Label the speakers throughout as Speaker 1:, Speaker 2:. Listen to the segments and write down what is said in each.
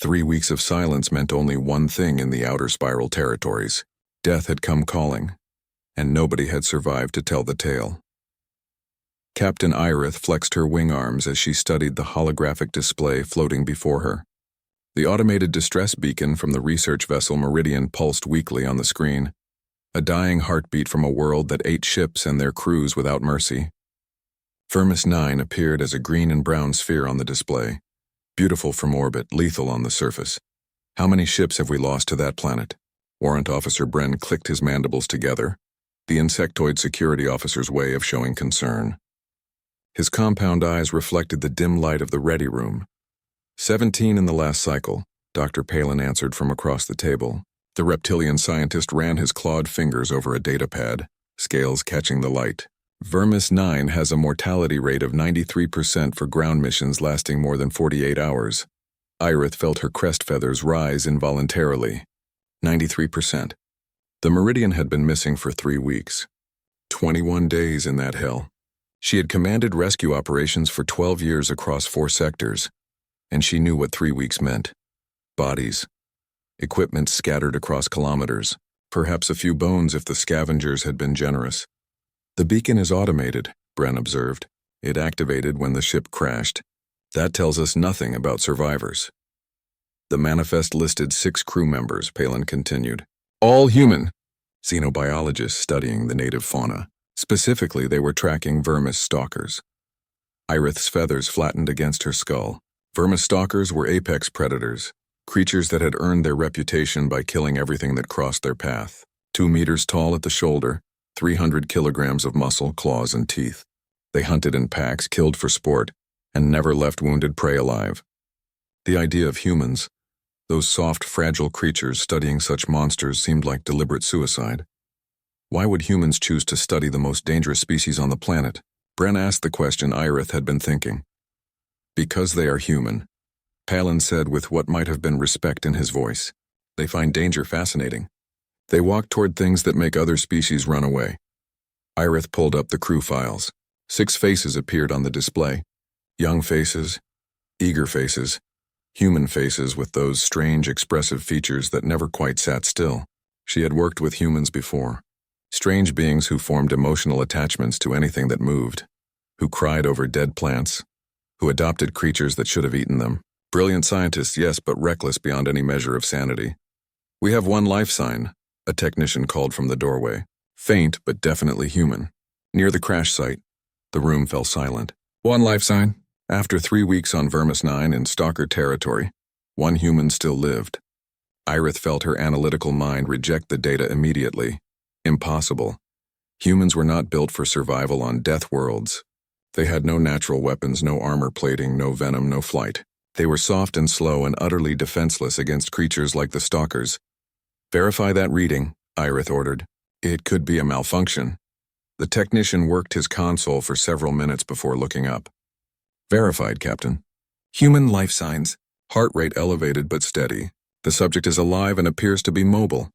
Speaker 1: 3 weeks of silence meant only one thing in the outer spiral territories. Death had come calling, and nobody had survived to tell the tale. Captain Irith flexed her wing arms as she studied the holographic display floating before her. The automated distress beacon from the research vessel Meridian pulsed weakly on the screen, a dying heartbeat from a world that ate ships and their crews without mercy. Vermis 9 appeared as a green and brown sphere on the display, beautiful from orbit, lethal on the surface. How many ships have we lost to that planet? Warrant Officer Bren clicked his mandibles together, the insectoid security officer's way of showing concern. His compound eyes reflected the dim light of the ready room. 17 in the last cycle, Dr. Palin answered from across the table. The reptilian scientist ran his clawed fingers over a datapad, scales catching the light. Vermis 9 has a mortality rate of 93% for ground missions lasting more than 48 hours. Irith felt her crest feathers rise involuntarily. 93%. The Meridian had been missing for 3 weeks. 21 days in that hell. She had commanded rescue operations for 12 years across 4 sectors, and she knew what 3 weeks meant. Bodies. Equipment scattered across kilometers, perhaps a few bones if the scavengers had been generous. The beacon is automated, Bren observed. It activated when the ship crashed. That tells us nothing about survivors. The manifest listed 6 crew members, Palin continued. All human. Xenobiologists studying the native fauna. Specifically, they were tracking vermis stalkers. Irith's feathers flattened against her skull. Vermis stalkers were apex predators, creatures that had earned their reputation by killing everything that crossed their path. 2 meters tall at the shoulder, 300 kilograms of muscle, claws, and teeth. They hunted in packs, killed for sport, and never left wounded prey alive. The idea of humans, those soft, fragile creatures studying such monsters, seemed like deliberate suicide. Why would humans choose to study the most dangerous species on the planet? Bren asked the question Irith had been thinking. Because they are human, Palin said with what might have been respect in his voice. They find danger fascinating. They walk toward things that make other species run away. Irith pulled up the crew files. 6 faces appeared on the display. Young faces, eager faces, human faces with those strange expressive features that never quite sat still. She had worked with humans before. Strange beings who formed emotional attachments to anything that moved, who cried over dead plants, who adopted creatures that should have eaten them. Brilliant scientists, yes, but reckless beyond any measure of sanity. We have 1 life sign, a technician called from the doorway. Faint, but definitely human. Near the crash site, the room fell silent. 1 life sign. After 3 weeks on Vermis 9 in stalker territory, 1 human still lived. Irith felt her analytical mind reject the data immediately. Impossible. Humans were not built for survival on death worlds. They had no natural weapons, no armor plating, no venom, no flight. They were soft and slow and utterly defenseless against creatures like the stalkers. Verify that reading, Irith ordered. It could be a malfunction. The technician worked his console for several minutes before looking up. Verified, Captain. Human life signs. Heart rate elevated but steady. The subject is alive and appears to be mobile.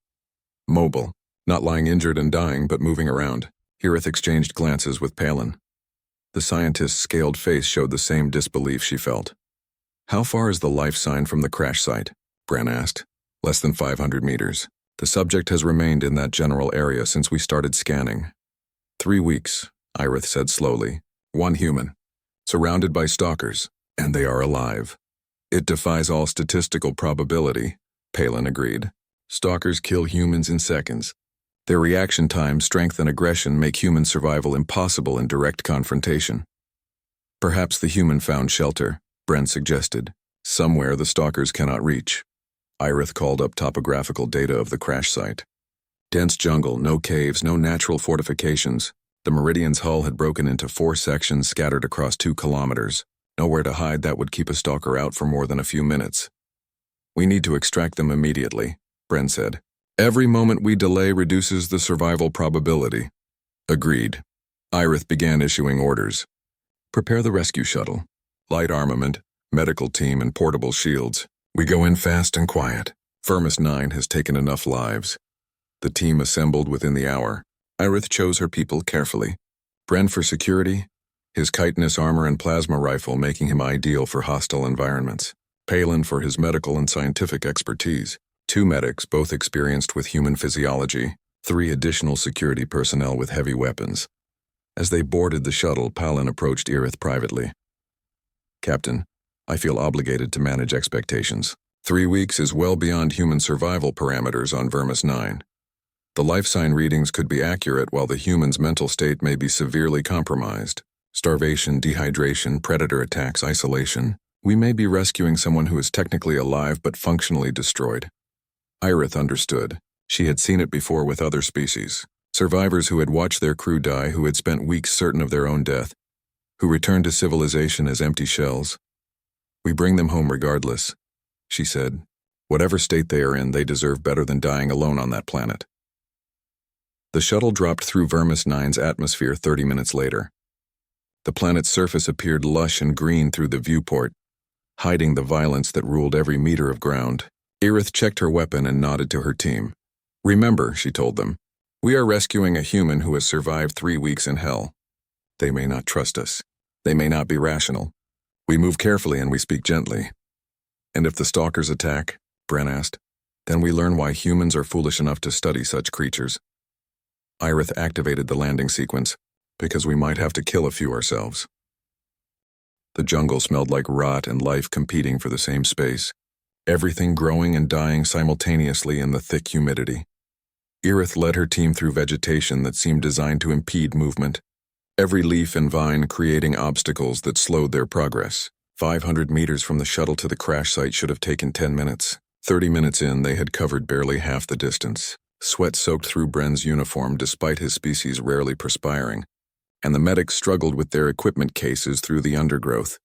Speaker 1: Mobile. Not lying injured and dying, but moving around. Irith exchanged glances with Palin. The scientist's scaled face showed the same disbelief she felt. How far is the life sign from the crash site? Bren asked. Less than 500 meters. The subject has remained in that general area since we started scanning. 3 weeks, Irith said slowly. 1 human. Surrounded by stalkers, and they are alive. It defies all statistical probability, Palin agreed. Stalkers kill humans in seconds. Their reaction time, strength, and aggression make human survival impossible in direct confrontation. Perhaps the human found shelter, Bren suggested, somewhere the stalkers cannot reach. Irith called up topographical data of the crash site. Dense jungle, no caves, no natural fortifications. The Meridian's hull had broken into 4 sections scattered across 2 kilometers. Nowhere to hide that would keep a stalker out for more than a few minutes. We need to extract them immediately, Bren said. Every moment we delay reduces the survival probability. Agreed. Irith began issuing orders. Prepare the rescue shuttle. Light armament, medical team, and portable shields. We go in fast and quiet. Vermis 9 has taken enough lives. The team assembled within the hour. Irith chose her people carefully. Bren for security, his chitinous armor and plasma rifle making him ideal for hostile environments. Palin for his medical and scientific expertise, 2 medics both experienced with human physiology, 3 additional security personnel with heavy weapons. As they boarded the shuttle, Palin approached Irith privately. "Captain, I feel obligated to manage expectations. 3 weeks is well beyond human survival parameters on Vermis 9. The life sign readings could be accurate while the human's mental state may be severely compromised. Starvation, dehydration, predator attacks, isolation. We may be rescuing someone who is technically alive but functionally destroyed." Irith understood. She had seen it before with other species. Survivors who had watched their crew die, who had spent weeks certain of their own death, who returned to civilization as empty shells. "We bring them home regardless," she said. "Whatever state they are in, they deserve better than dying alone on that planet." The shuttle dropped through Vermis 9's atmosphere 30 minutes later. The planet's surface appeared lush and green through the viewport, hiding the violence that ruled every meter of ground. Irith checked her weapon and nodded to her team. "Remember," she told them, "we are rescuing a human who has survived 3 weeks in hell. They may not trust us. They may not be rational. We move carefully and we speak gently." "And if the stalkers attack?" Bren asked. "Then we learn why humans are foolish enough to study such creatures." Irith activated the landing sequence, "because we might have to kill a few ourselves." The jungle smelled like rot and life competing for the same space, everything growing and dying simultaneously in the thick humidity. Irith led her team through vegetation that seemed designed to impede movement, every leaf and vine creating obstacles that slowed their progress. 500 meters from the shuttle to the crash site should have taken 10 minutes. 30 minutes in, they had covered barely half the distance. Sweat soaked through Bren's uniform despite his species rarely perspiring, and the medics struggled with their equipment cases through the undergrowth.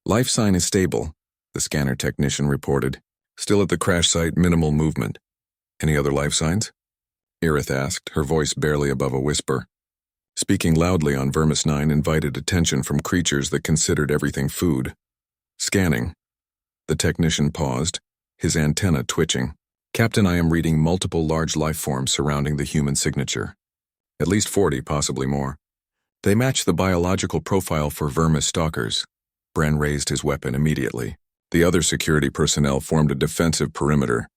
Speaker 1: "Life sign is stable," the scanner technician reported. "Still at the crash site, minimal movement." "Any other life signs?" Irith asked, her voice barely above a whisper. Speaking loudly on Vermis 9 invited attention from creatures that considered everything food. "Scanning." The technician paused, his antenna twitching. "Captain, I am reading multiple large life forms surrounding the human signature. At least 40, possibly more. They match the biological profile for Vermis stalkers." Bren raised his weapon immediately. The other security personnel formed a defensive perimeter,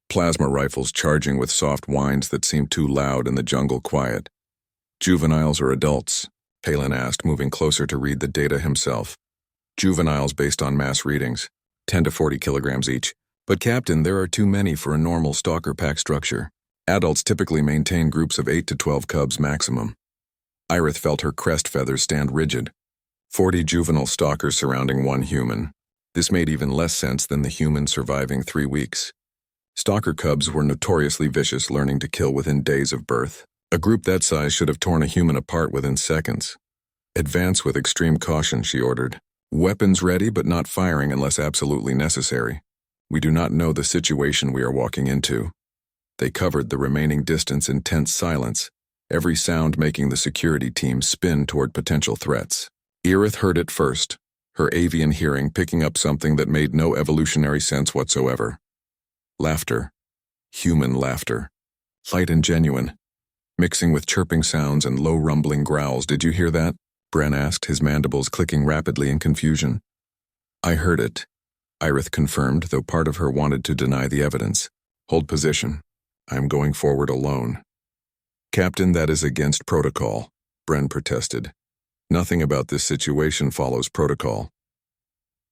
Speaker 1: plasma rifles charging with soft whines that seemed too loud in the jungle quiet. "Juveniles or adults?" Palin asked, moving closer to read the data himself. "Juveniles based on mass readings, 10 to 40 kilograms each. But Captain, there are too many for a normal stalker pack structure. Adults typically maintain groups of 8 to 12 cubs maximum." Irith felt her crest feathers stand rigid. 40 juvenile stalkers surrounding one human. This made even less sense than the human surviving 3 weeks. Stalker cubs were notoriously vicious, learning to kill within days of birth. A group that size should have torn a human apart within seconds. "Advance with extreme caution," she ordered. "Weapons ready but not firing unless absolutely necessary. We do not know the situation we are walking into." They covered the remaining distance in tense silence, every sound making the security team spin toward potential threats. Irith heard it first, her avian hearing picking up something that made no evolutionary sense whatsoever. Laughter. Human laughter. Light and genuine, mixing with chirping sounds and low rumbling growls. "Did you hear that?" Bren asked, his mandibles clicking rapidly in confusion. "I heard it," Irith confirmed, though part of her wanted to deny the evidence. "Hold position. I am going forward alone." "Captain, that is against protocol," Bren protested. "Nothing about this situation follows protocol."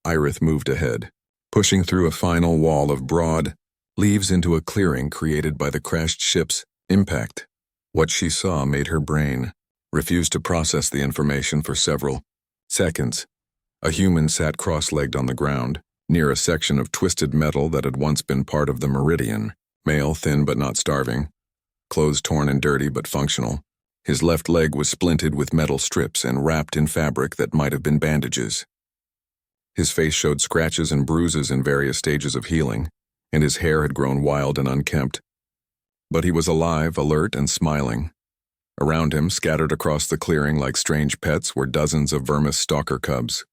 Speaker 1: Irith moved ahead, pushing through a final wall of broad leaves into a clearing created by the crashed ship's impact. What she saw made her brain refuse to process the information for several seconds. A human sat cross-legged on the ground, near a section of twisted metal that had once been part of the meridian. Male, thin but not starving, clothes torn and dirty but functional. His left leg was splinted with metal strips and wrapped in fabric that might have been bandages. His face showed scratches and bruises in various stages of healing, and his hair had grown wild and unkempt. But he was alive, alert, and smiling. Around him, scattered across the clearing like strange pets, were dozens of Vermis stalker cubs.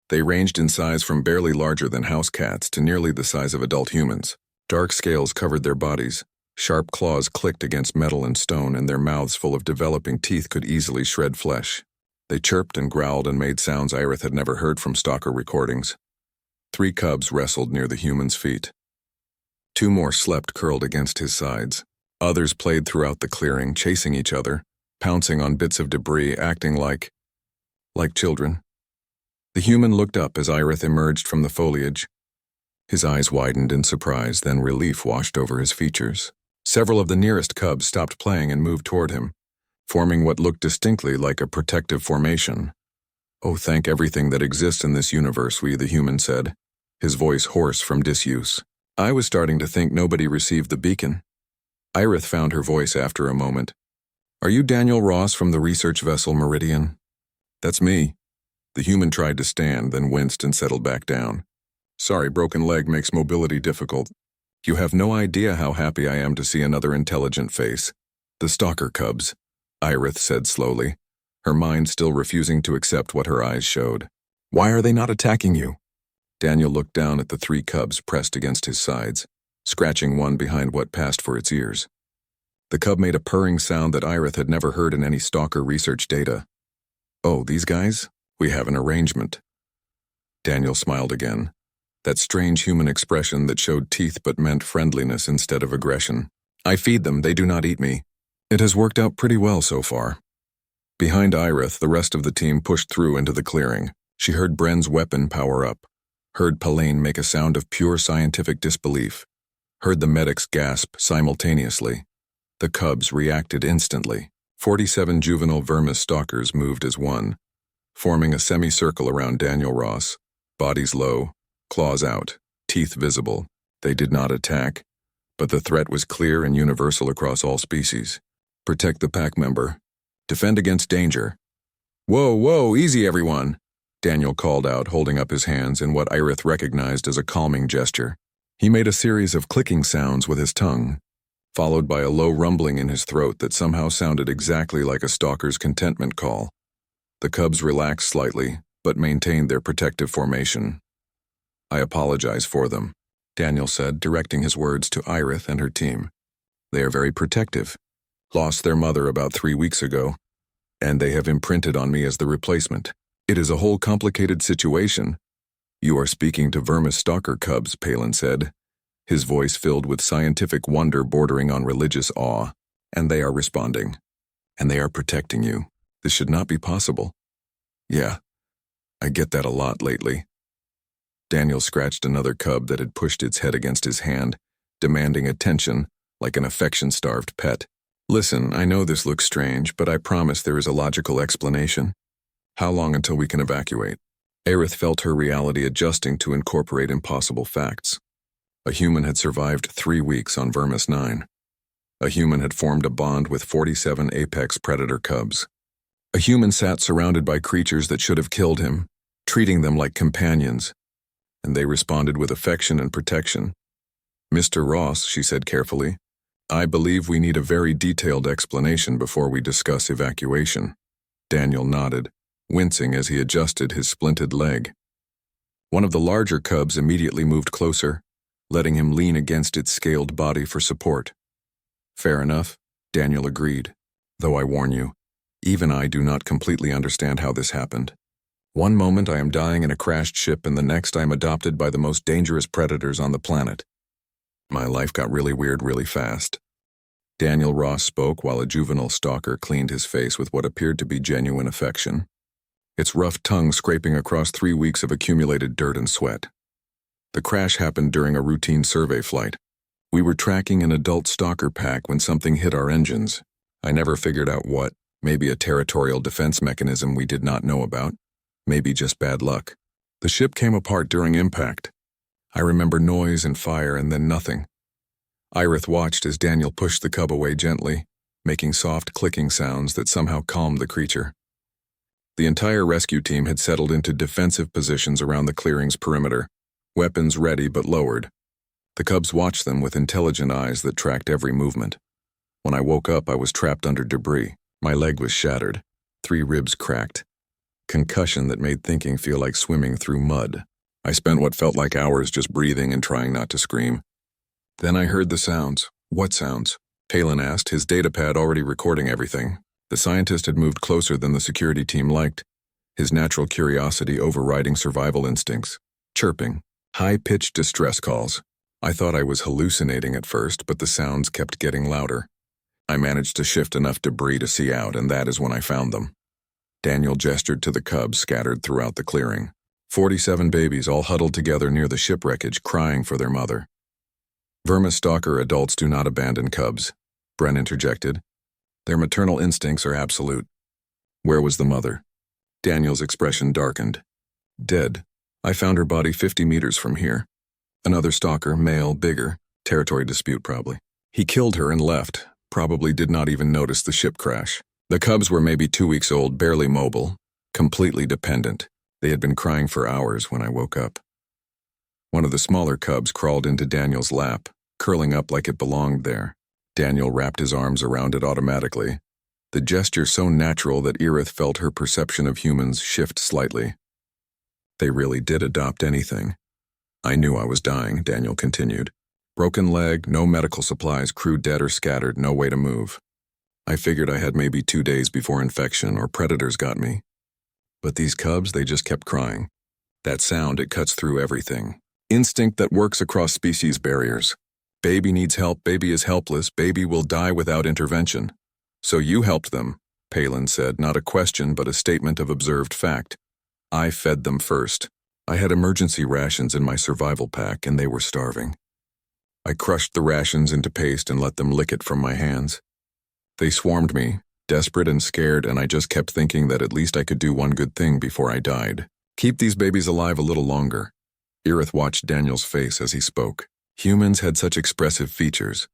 Speaker 1: They ranged in size from barely larger than house cats to nearly the size of adult humans. Dark scales covered their bodies. Sharp claws clicked against metal and stone, and their mouths full of developing teeth could easily shred flesh. They chirped and growled and made sounds Irith had never heard from stalker recordings. 3 cubs wrestled near the human's feet. 2 more slept curled against his sides. Others played throughout the clearing, chasing each other, pouncing on bits of debris, acting like children. The human looked up as Irith emerged from the foliage. His eyes widened in surprise, then relief washed over his features. Several of the nearest cubs stopped playing and moved toward him, forming what looked distinctly like a protective formation. "Oh, thank everything that exists in this universe," the human said, his voice hoarse from disuse. "I was starting to think nobody received the beacon." Irith found her voice after a moment. "Are you Daniel Ross from the research vessel Meridian?" "That's me." The human tried to stand, then winced and settled back down. "Sorry, broken leg makes mobility difficult. You have no idea how happy I am to see another intelligent face." "The stalker cubs," Irith said slowly, her mind still refusing to accept what her eyes showed. "Why are they not attacking you?" Daniel looked down at the 3 cubs pressed against his sides, scratching one behind what passed for its ears. The cub made a purring sound that Irith had never heard in any stalker research data. "Oh, these guys? We have an arrangement." Daniel smiled again, that strange human expression that showed teeth but meant friendliness instead of aggression. "I feed them, they do not eat me. It has worked out pretty well so far." Behind Irith, the rest of the team pushed through into the clearing. She heard Bren's weapon power up, heard Palaine make a sound of pure scientific disbelief, heard the medics gasp simultaneously. The cubs reacted instantly. 47 juvenile vermis stalkers moved as one, forming a semicircle around Daniel Ross, bodies low, claws out, teeth visible. They did not attack, but the threat was clear and universal across all species. "Protect the pack member. Defend against danger." "Whoa, whoa, easy everyone," Daniel called out, holding up his hands in what Irith recognized as a calming gesture. He made a series of clicking sounds with his tongue, followed by a low rumbling in his throat that somehow sounded exactly like a stalker's contentment call. The cubs relaxed slightly, but maintained their protective formation. "I apologize for them," Daniel said, directing his words to Irith and her team. "They are very protective. Lost their mother about 3 weeks ago, and they have imprinted on me as the replacement. It is a whole complicated situation." "You are speaking to vermis stalker cubs," Palin said, his voice filled with scientific wonder bordering on religious awe. "And they are responding. And they are protecting you. This should not be possible." "Yeah, I get that a lot lately." Daniel scratched another cub that had pushed its head against his hand, demanding attention like an affection-starved pet. "Listen, I know this looks strange, but I promise there is a logical explanation. How long until we can evacuate?" Irith felt her reality adjusting to incorporate impossible facts. A human had survived 3 weeks on Vermis 9. A human had formed a bond with 47 apex predator cubs. A human sat surrounded by creatures that should have killed him, treating them like companions, and they responded with affection and protection. "Mr. Ross," she said carefully, "I believe we need a very detailed explanation before we discuss evacuation." Daniel nodded, wincing as he adjusted his splinted leg. One of the larger cubs immediately moved closer, letting him lean against its scaled body for support. "Fair enough," Daniel agreed, "though I warn you, even I do not completely understand how this happened. One moment I am dying in a crashed ship and the next I am adopted by the most dangerous predators on the planet. My life got really weird really fast." Daniel Ross spoke while a juvenile stalker cleaned his face with what appeared to be genuine affection, its rough tongue scraping across 3 weeks of accumulated dirt and sweat. "The crash happened during a routine survey flight. We were tracking an adult stalker pack when something hit our engines. I never figured out what, maybe a territorial defense mechanism we did not know about, maybe just bad luck. The ship came apart during impact. I remember noise and fire and then nothing." Irith watched as Daniel pushed the cub away gently, making soft clicking sounds that somehow calmed the creature. The entire rescue team had settled into defensive positions around the clearing's perimeter, weapons ready but lowered. The cubs watched them with intelligent eyes that tracked every movement. When I woke up, I was trapped under debris. My leg was shattered, 3 ribs cracked. Concussion that made thinking feel like swimming through mud. I spent what felt like hours just breathing and trying not to scream. Then I heard the sounds. "What sounds?" Palin asked, his datapad already recording everything. The scientist had moved closer than the security team liked, his natural curiosity overriding survival instincts. "Chirping," High-pitched distress calls. I thought I was hallucinating at first, but the sounds kept getting louder. I managed to shift enough debris to see out, and that is when I found them. Daniel gestured to the cubs scattered throughout the clearing. 47 babies all huddled together near the shipwreckage, crying for their mother. Vermistalker adults do not abandon cubs, Bren interjected. Their maternal instincts are absolute. Where was the mother? Daniel's expression darkened. Dead. I found her body 50 meters from here. Another stalker, male, bigger. Territory dispute, probably. He killed her and left. Probably did not even notice the ship crash. The cubs were maybe 2 weeks old, barely mobile, completely dependent. They had been crying for hours when I woke up. One of the smaller cubs crawled into Daniel's lap, curling up like it belonged there. Daniel wrapped his arms around it automatically, the gesture so natural that Irith felt her perception of humans shift slightly. They really did adopt anything. I knew I was dying, Daniel continued. Broken leg, no medical supplies, crew dead or scattered, no way to move. I figured I had maybe 2 days before infection or predators got me. But these cubs, they just kept crying. That sound, it cuts through everything. Instinct that works across species barriers. Baby needs help, baby is helpless, baby will die without intervention. So you helped them, Palin said, not a question but a statement of observed fact. I fed them first. I had emergency rations in my survival pack and they were starving. I crushed the rations into paste and let them lick it from my hands. They swarmed me, desperate and scared, and I just kept thinking that at least I could do one good thing before I died. Keep these babies alive a little longer. Irith watched Daniel's face as he spoke. Humans had such expressive features.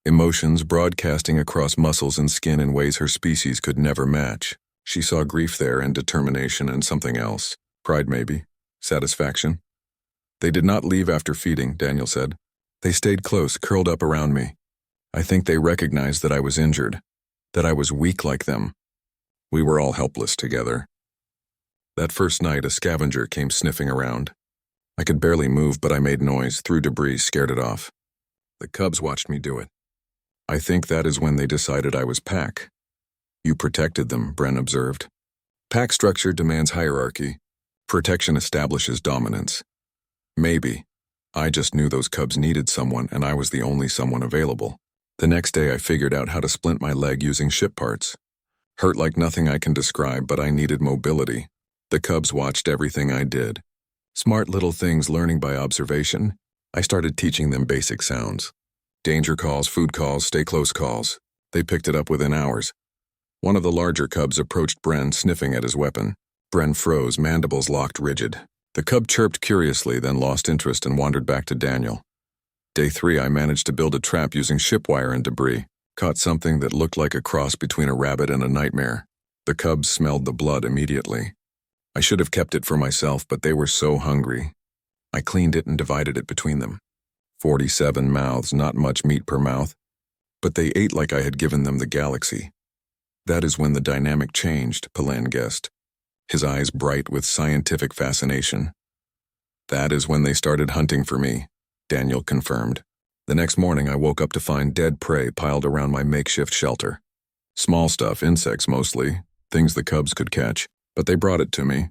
Speaker 1: Emotions broadcasting across muscles and skin in ways her species could never match. She saw grief there and determination and something else. Pride maybe. Satisfaction. They did not leave after feeding, Daniel said. They stayed close, curled up around me. I think they recognized that I was injured, that I was weak like them. We were all helpless together. That first night, a scavenger came sniffing around. I could barely move, but I made noise, threw debris, scared it off. The cubs watched me do it. I think that is when they decided I was pack. You protected them, Bren observed. Pack structure demands hierarchy. Protection establishes dominance. Maybe. I just knew those cubs needed someone, and I was the only someone available. The next day I figured out how to splint my leg using ship parts. Hurt like nothing I can describe, but I needed mobility. The cubs watched everything I did. Smart little things learning by observation. I started teaching them basic sounds. Danger calls, food calls, stay close calls. They picked it up within hours. One of the larger cubs approached Bren, sniffing at his weapon. Bren froze, mandibles locked rigid. The cub chirped curiously, then lost interest and wandered back to Daniel. Day 3, I managed to build a trap using ship wire and debris. Caught something that looked like a cross between a rabbit and a nightmare. The cubs smelled the blood immediately. I should have kept it for myself, but they were so hungry. I cleaned it and divided it between them. 47 mouths, not much meat per mouth. But they ate like I had given them the galaxy. That is when the dynamic changed, Palan guessed, his eyes bright with scientific fascination. That is when they started hunting for me, Daniel confirmed. The next morning I woke up to find dead prey piled around my makeshift shelter. Small stuff, insects mostly, things the cubs could catch, but they brought it to me.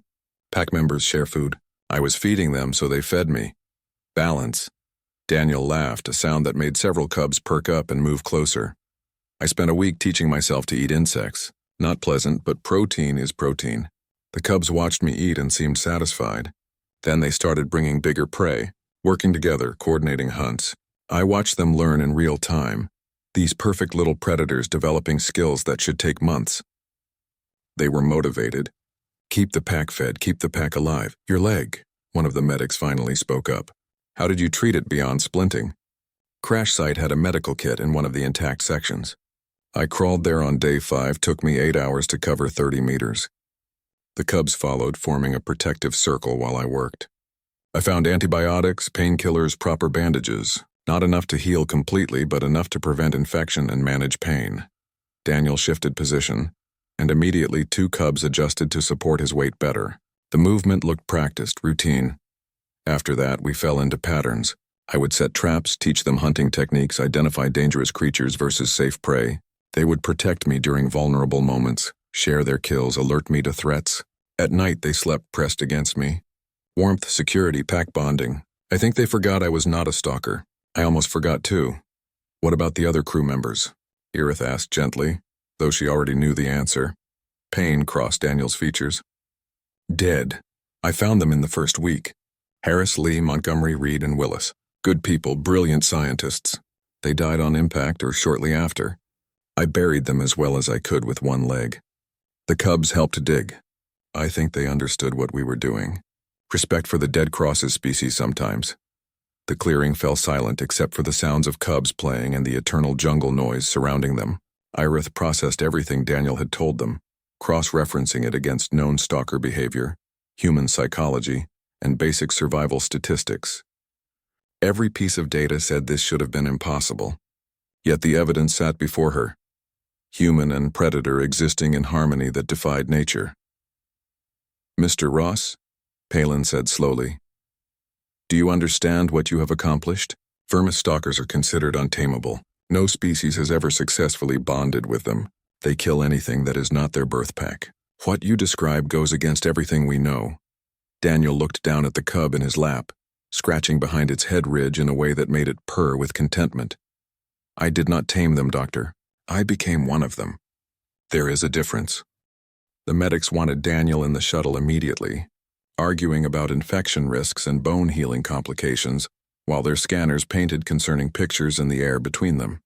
Speaker 1: Pack members share food. I was feeding them, so they fed me. Balance. Daniel laughed, a sound that made several cubs perk up and move closer. I spent a week teaching myself to eat insects. Not pleasant, but protein is protein. The cubs watched me eat and seemed satisfied. Then they started bringing bigger prey, working together, coordinating hunts. I watched them learn in real time. These perfect little predators developing skills that should take months. They were motivated. Keep the pack fed, keep the pack alive. Your leg, one of the medics finally spoke up. How did you treat it beyond splinting? Crash site had a medical kit in one of the intact sections. I crawled there on day 5, took me 8 hours to cover 30 meters. The cubs followed, forming a protective circle while I worked. I found antibiotics, painkillers, proper bandages. Not enough to heal completely, but enough to prevent infection and manage pain. Daniel shifted position, and immediately 2 cubs adjusted to support his weight better. The movement looked practiced, routine. After that, we fell into patterns. I would set traps, teach them hunting techniques, identify dangerous creatures versus safe prey. They would protect me during vulnerable moments, share their kills, alert me to threats. At night, they slept pressed against me. Warmth, security, pack bonding. I think they forgot I was not a stalker. I almost forgot too. What about the other crew members? Irith asked gently, though she already knew the answer. Pain crossed Daniel's features. Dead. I found them in the first week. Harris, Lee, Montgomery, Reed, and Willis. Good people, brilliant scientists. They died on impact or shortly after. I buried them as well as I could with one leg. The cubs helped dig. I think they understood what we were doing. Respect for the dead crosses species sometimes. The clearing fell silent except for the sounds of cubs playing and the eternal jungle noise surrounding them. Irith processed everything Daniel had told them, cross-referencing it against known stalker behavior, human psychology, and basic survival statistics. Every piece of data said this should have been impossible. Yet the evidence sat before her. Human and predator existing in harmony that defied nature. Mr. Ross, Palin said slowly, do you understand what you have accomplished? Vermis stalkers are considered untamable. No species has ever successfully bonded with them. They kill anything that is not their birth pack. What you describe goes against everything we know. Daniel looked down at the cub in his lap, scratching behind its head ridge in a way that made it purr with contentment. I did not tame them, Doctor. I became one of them. There is a difference. The medics wanted Daniel in the shuttle immediately, arguing about infection risks and bone healing complications, while their scanners painted concerning pictures in the air between them.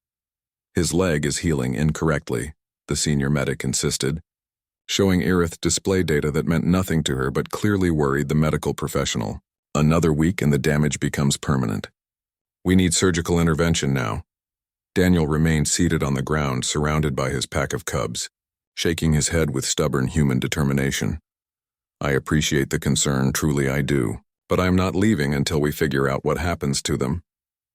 Speaker 1: His leg is healing incorrectly, the senior medic insisted, showing Irith display data that meant nothing to her but clearly worried the medical professional. Another week and the damage becomes permanent. We need surgical intervention now. Daniel remained seated on the ground, surrounded by his pack of cubs, shaking his head with stubborn human determination. I appreciate the concern, truly I do, but I am not leaving until we figure out what happens to them.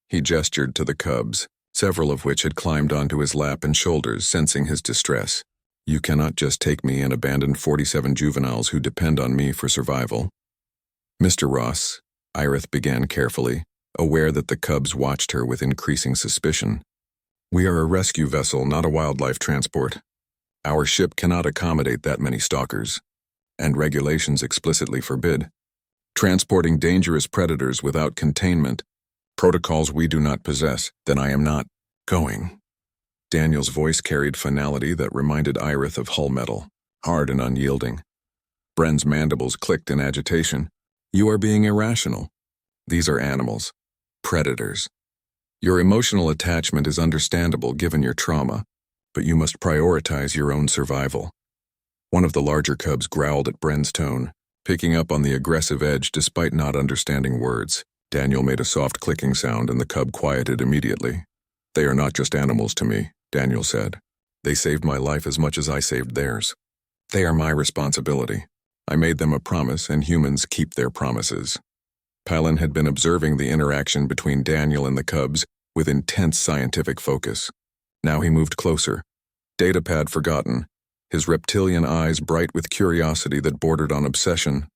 Speaker 1: He gestured to the cubs, several of which had climbed onto his lap and shoulders, sensing his distress. You cannot just take me and abandon 47 juveniles who depend on me for survival. Mr. Ross, Irith began carefully, aware that the cubs watched her with increasing suspicion. We are a rescue vessel, not a wildlife transport. Our ship cannot accommodate that many stalkers, and regulations explicitly forbid. Transporting dangerous predators without containment, protocols we do not possess, then I am not going. Daniel's voice carried finality that reminded Irith of hull metal, hard and unyielding. Bren's mandibles clicked in agitation. You are being irrational. These are animals, predators. Your emotional attachment is understandable given your trauma, but you must prioritize your own survival. One of the larger cubs growled at Bren's tone, picking up on the aggressive edge despite not understanding words. Daniel made a soft clicking sound and the cub quieted immediately. They are not just animals to me, Daniel said. They saved my life as much as I saved theirs. They are my responsibility. I made them a promise and humans keep their promises. Palin had been observing the interaction between Daniel and the cubs with intense scientific focus. Now he moved closer, datapad forgotten, his reptilian eyes bright with curiosity that bordered on obsession.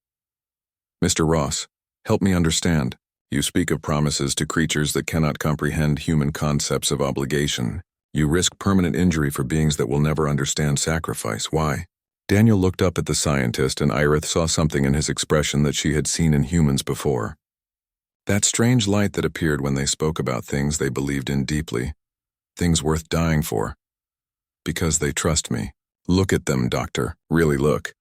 Speaker 1: Mr. Ross, help me understand. You speak of promises to creatures that cannot comprehend human concepts of obligation. You risk permanent injury for beings that will never understand sacrifice. Why? Daniel looked up at the scientist and Irith saw something in his expression that she had seen in humans before. That strange light that appeared when they spoke about things they believed in deeply, things worth dying for. Because they trust me. Look at them, Doctor. Really look.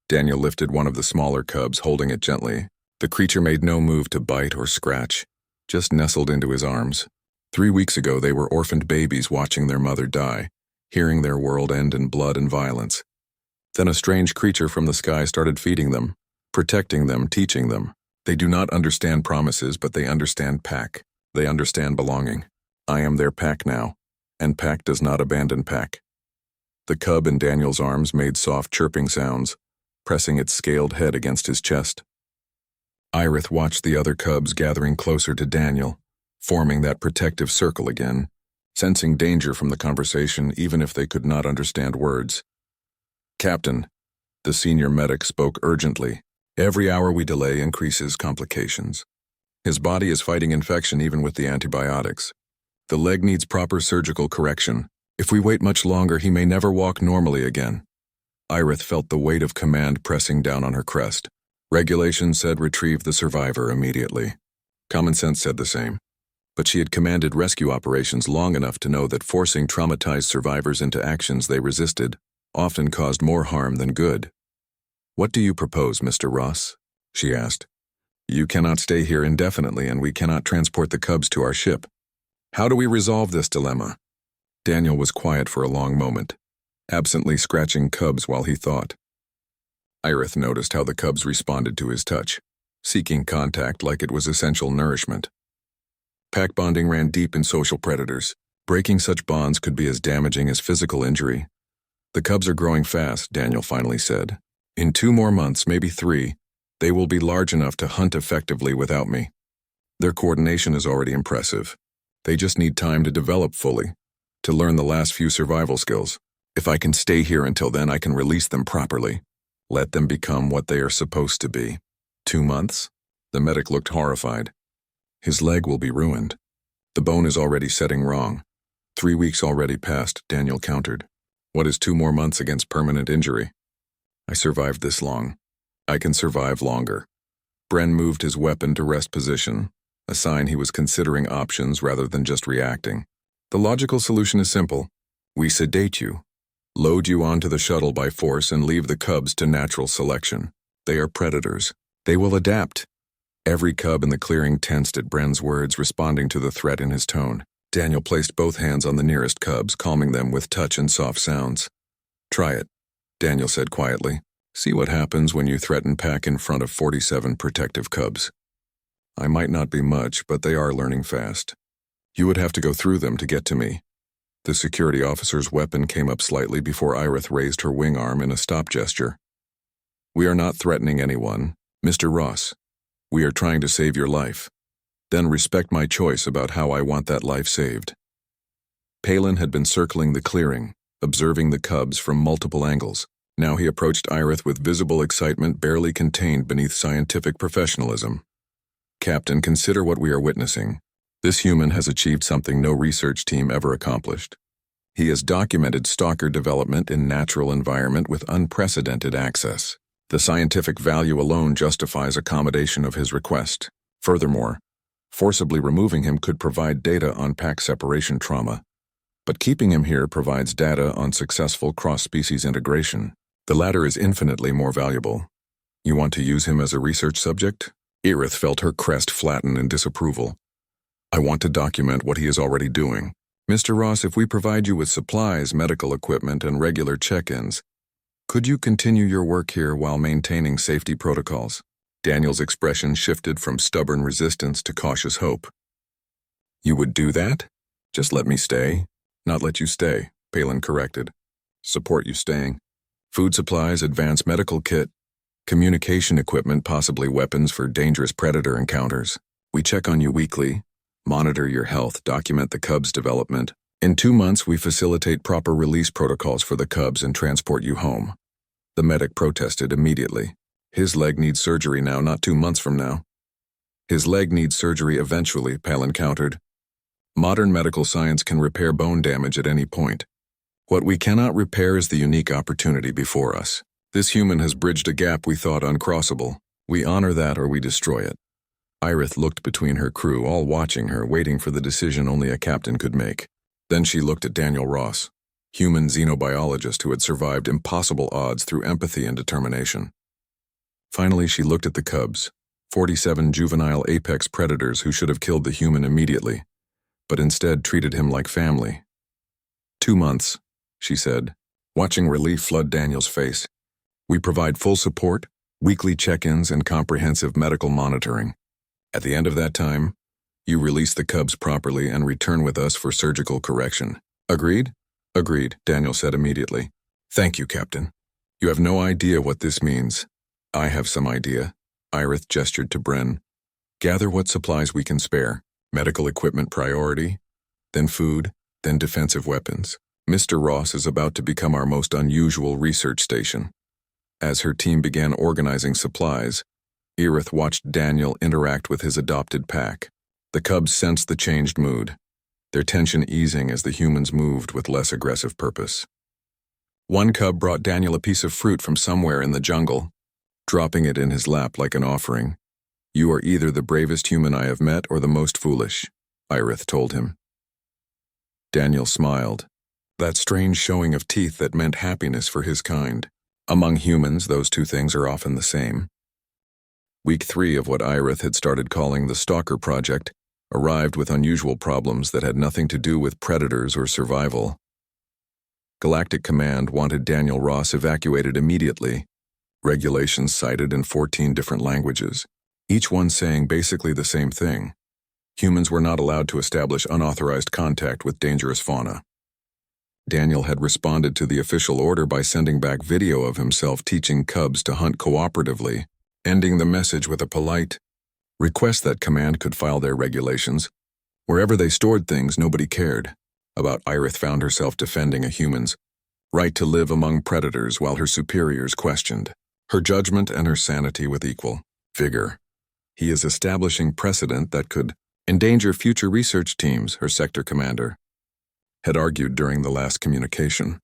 Speaker 1: Daniel lifted one of the smaller cubs, holding it gently. The creature made no move to bite or scratch, just nestled into his arms. 3 weeks ago they were orphaned babies watching their mother die, hearing their world end in blood and violence. Then a strange creature from the sky started feeding them, protecting them, teaching them. They do not understand promises, but they understand pack. They understand belonging. I am their pack now, and pack does not abandon pack. The cub in Daniel's arms made soft chirping sounds, pressing its scaled head against his chest. Irith watched the other cubs gathering closer to Daniel, forming that protective circle again, sensing danger from the conversation even if they could not understand words. Captain, the senior medic spoke urgently. Every hour we delay increases complications. His body is fighting infection even with the antibiotics. The leg needs proper surgical correction. If we wait much longer, he may never walk normally again. Irith felt the weight of command pressing down on her crest. Regulations said retrieve the survivor immediately. Common sense said the same. But she had commanded rescue operations long enough to know that forcing traumatized survivors into actions they resisted often caused more harm than good. "What do you propose, Mr. Ross?" she asked. "You cannot stay here indefinitely, and we cannot transport the cubs to our ship. How do we resolve this dilemma?" Daniel was quiet for a long moment, absently scratching cubs while he thought. Irith noticed how the cubs responded to his touch, seeking contact like it was essential nourishment. Pack bonding ran deep in social predators. Breaking such bonds could be as damaging as physical injury. "The cubs are growing fast," Daniel finally said. "In 2 more months, maybe 3, they will be large enough to hunt effectively without me. Their coordination is already impressive. They just need time to develop fully, to learn the last few survival skills. If I can stay here until then, I can release them properly. Let them become what they are supposed to be." 2 months? The medic looked horrified. "His leg will be ruined. The bone is already setting wrong. 3 weeks already passed," Daniel countered. "What is 2 more months against permanent injury? I survived this long. I can survive longer." Bren moved his weapon to rest position, a sign he was considering options rather than just reacting. "The logical solution is simple. We sedate you, load you onto the shuttle by force, and leave the cubs to natural selection. They are predators. They will adapt." Every cub in the clearing tensed at Bren's words, responding to the threat in his tone. Daniel placed both hands on the nearest cubs, calming them with touch and soft sounds. "Try it," Daniel said quietly. "See what happens when you threaten Pack in front of 47 protective cubs. I might not be much, but they are learning fast. You would have to go through them to get to me." The security officer's weapon came up slightly before Irith raised her wing arm in a stop gesture. "We are not threatening anyone, Mr. Ross. We are trying to save your life. Then respect my choice about how I want that life saved." Palin had been circling the clearing, observing the cubs from multiple angles. Now he approached Irith with visible excitement barely contained beneath scientific professionalism. "Captain, consider what we are witnessing. This human has achieved something no research team ever accomplished. He has documented stalker development in natural environment with unprecedented access. The scientific value alone justifies accommodation of his request. Furthermore, forcibly removing him could provide data on pack separation trauma, but keeping him here provides data on successful cross-species integration. The latter is infinitely more valuable. You want to use him as a research subject?" Irith felt her crest flatten in disapproval. "I want to document what he is already doing. Mr. Ross, if we provide you with supplies, medical equipment, and regular check-ins, could you continue your work here while maintaining safety protocols?" Daniel's expression shifted from stubborn resistance to cautious hope. "You would do that? Just let me stay." "Not let you stay," Palin corrected. "Support you staying. Food supplies, advanced medical kit, communication equipment, possibly weapons for dangerous predator encounters. We check on you weekly, monitor your health, document the cubs' development. In 2 months, we facilitate proper release protocols for the cubs and transport you home." The medic protested immediately. "His leg needs surgery now, not 2 months from now." "His leg needs surgery eventually," Palin countered. "Modern medical science can repair bone damage at any point. What we cannot repair is the unique opportunity before us. This human has bridged a gap we thought uncrossable. We honor that or we destroy it." Irith looked between her crew, all watching her, waiting for the decision only a captain could make. Then she looked at Daniel Ross, human xenobiologist who had survived impossible odds through empathy and determination. Finally, she looked at the cubs, 47 juvenile apex predators who should have killed the human immediately, but instead treated him like family. 2 months, she said, watching relief flood Daniel's face. "We provide full support, weekly check-ins, and comprehensive medical monitoring. At the end of that time, you release the cubs properly and return with us for surgical correction. Agreed?" "Agreed," Daniel said immediately. "Thank you, Captain. You have no idea what this means." "I have some idea." Irith gestured to Bren. "Gather what supplies we can spare. Medical equipment priority, then food, then defensive weapons. Mr. Ross is about to become our most unusual research station." As her team began organizing supplies, Irith watched Daniel interact with his adopted pack. The cubs sensed the changed mood, their tension easing as the humans moved with less aggressive purpose. One cub brought Daniel a piece of fruit from somewhere in the jungle, dropping it in his lap like an offering. You are either the bravest human I have met or the most foolish, Irith told him. Daniel smiled. That strange showing of teeth that meant happiness for his kind. Among humans, those two things are often the same. Week 3 of what Irith had started calling the Stalker Project arrived with unusual problems that had nothing to do with predators or survival. Galactic Command wanted Daniel Ross evacuated immediately. Regulations cited in 14 different languages, each one saying basically the same thing. Humans were not allowed to establish unauthorized contact with dangerous fauna. Daniel had responded to the official order by sending back video of himself teaching cubs to hunt cooperatively, ending the message with a polite request that Command could file their regulations. Wherever they stored things, nobody cared. About Irith found herself defending a human's right to live among predators while her superiors questioned her judgment and her sanity with equal vigor. He is establishing precedent that could endanger future research teams, her sector commander had argued during the last communication.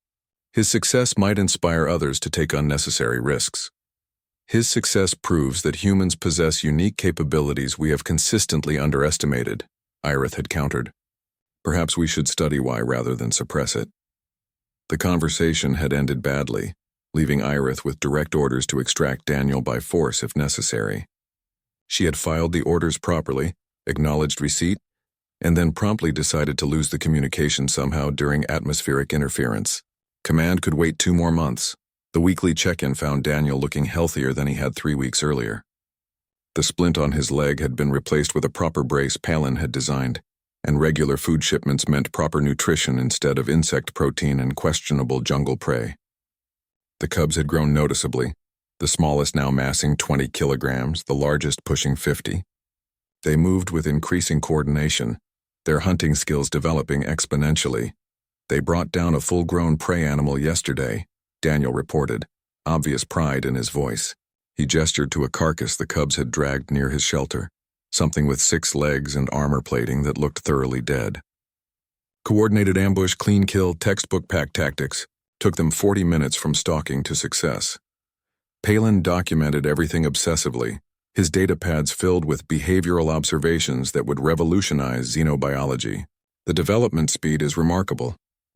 Speaker 1: His success might inspire others to take unnecessary risks. His success proves that humans possess unique capabilities we have consistently underestimated, Irith had countered. Perhaps we should study why rather than suppress it. The conversation had ended badly, leaving Irith with direct orders to extract Daniel by force if necessary. She had filed the orders properly, acknowledged receipt, and then promptly decided to lose the communication somehow during atmospheric interference. Command could wait 2 more months. The weekly check-in found Daniel looking healthier than he had 3 weeks earlier. The splint on his leg had been replaced with a proper brace Palin had designed, and regular food shipments meant proper nutrition instead of insect protein and questionable jungle prey. The cubs had grown noticeably, the smallest now massing 20 kilograms, the largest pushing 50. They moved with increasing coordination, their hunting skills developing exponentially. They brought down a full-grown prey animal yesterday, Daniel reported, obvious pride in his voice. He gestured to a carcass the cubs had dragged near his shelter, something with 6 legs and armor plating that looked thoroughly dead. Coordinated ambush, clean kill, textbook pack tactics took them 40 minutes from stalking to success. Palin documented everything obsessively, his data pads filled with behavioral observations that would revolutionize xenobiology. The development speed is remarkable.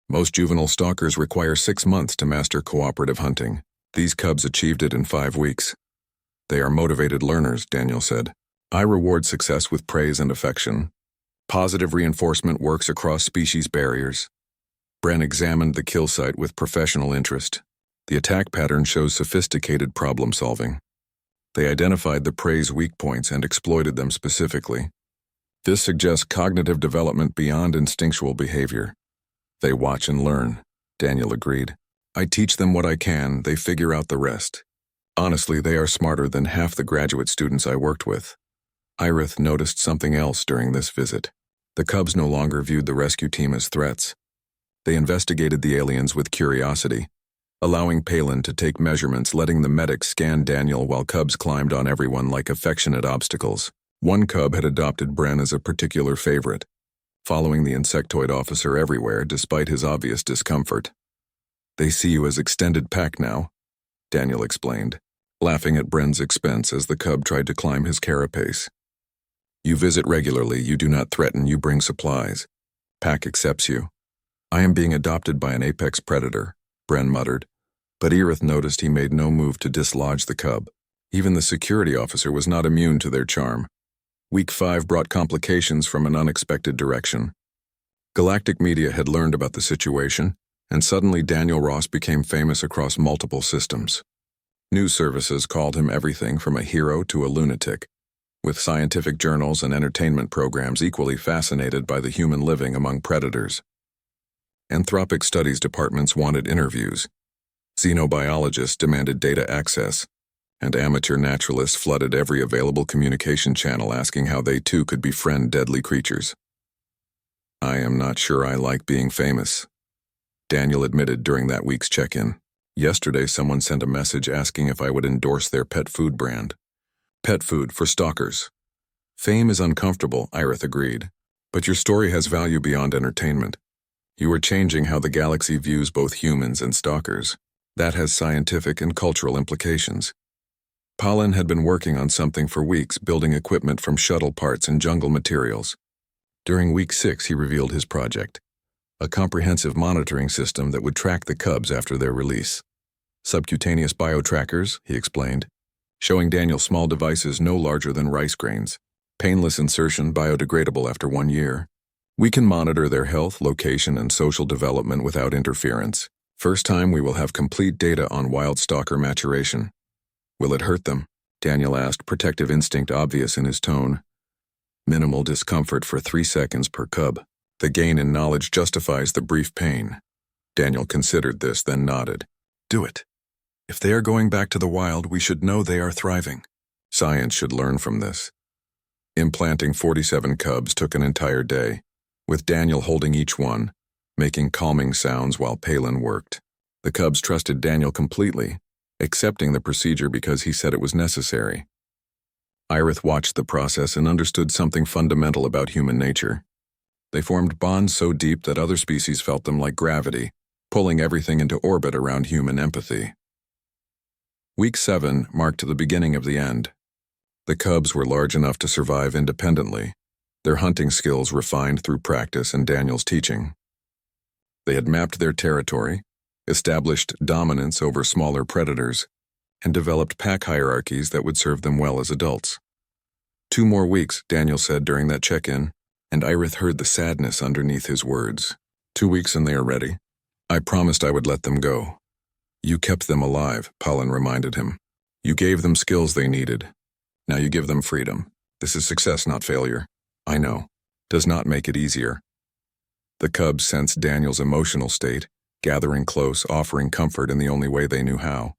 Speaker 1: Most juvenile stalkers require 6 months to master cooperative hunting. These cubs achieved it in 5 weeks. They are motivated learners, Daniel said. I reward success with praise and affection. Positive reinforcement works across species barriers. Bren examined the kill site with professional interest. The attack pattern shows sophisticated problem solving. They identified the prey's weak points and exploited them specifically. This suggests cognitive development beyond instinctual behavior. They watch and learn, Daniel agreed. I teach them what I can, they figure out the rest. Honestly, they are smarter than half the graduate students I worked with. Irith noticed something else during this visit. The cubs no longer viewed the rescue team as threats. They investigated the aliens with curiosity, allowing Palin to take measurements, letting the medics scan Daniel while cubs climbed on everyone like affectionate obstacles. One cub had adopted Bren as a particular favorite, following the insectoid officer everywhere despite his obvious discomfort. They see you as extended pack now, Daniel explained, laughing at Bren's expense as the cub tried to climb his carapace. You visit regularly, you do not threaten, you bring supplies. Pack accepts you. I am being adopted by an apex predator, Bren muttered, but Irith noticed he made no move to dislodge the cub. Even the security officer was not immune to their charm. Week 5 brought complications from an unexpected direction. Galactic media had learned about the situation, and suddenly Daniel Ross became famous across multiple systems. News services called him everything from a hero to a lunatic, with scientific journals and entertainment programs equally fascinated by the human living among predators. Anthropic studies departments wanted interviews. Xenobiologists demanded data access, and amateur naturalists flooded every available communication channel asking how they too could befriend deadly creatures. I am not sure I like being famous, Daniel admitted during that week's check-in. Yesterday someone sent a message asking if I would endorse their pet food brand. Pet food for stalkers. Fame is uncomfortable, Irith agreed, but your story has value beyond entertainment. You are changing how the galaxy views both humans and stalkers. That has scientific and cultural implications. Palin had been working on something for weeks, building equipment from shuttle parts and jungle materials. During week 6, he revealed his project, a comprehensive monitoring system that would track the cubs after their release. Subcutaneous biotrackers, he explained, showing Daniel small devices no larger than rice grains. Painless insertion, biodegradable after 1 year. We can monitor their health, location, and social development without interference. First time we will have complete data on wild stalker maturation. Will it hurt them? Daniel asked, protective instinct obvious in his tone. Minimal discomfort for 3 seconds per cub. The gain in knowledge justifies the brief pain. Daniel considered this, then nodded. Do it. If they are going back to the wild, we should know they are thriving. Science should learn from this. Implanting 47 cubs took an entire day, with Daniel holding each one, making calming sounds while Palin worked. The cubs trusted Daniel completely, accepting the procedure because he said it was necessary. Irith watched the process and understood something fundamental about human nature. They formed bonds so deep that other species felt them like gravity, pulling everything into orbit around human empathy. Week 7 marked the beginning of the end. The cubs were large enough to survive independently, their hunting skills refined through practice and Daniel's teaching. They had mapped their territory, established dominance over smaller predators, and developed pack hierarchies that would serve them well as adults. 2 more weeks, Daniel said during that check-in, and Irith heard the sadness underneath his words. 2 weeks and they are ready. I promised I would let them go. You kept them alive, Palin reminded him. You gave them skills they needed. Now you give them freedom. This is success, not failure. I know. Does not make it easier. The cubs sensed Daniel's emotional state, gathering close, offering comfort in the only way they knew how.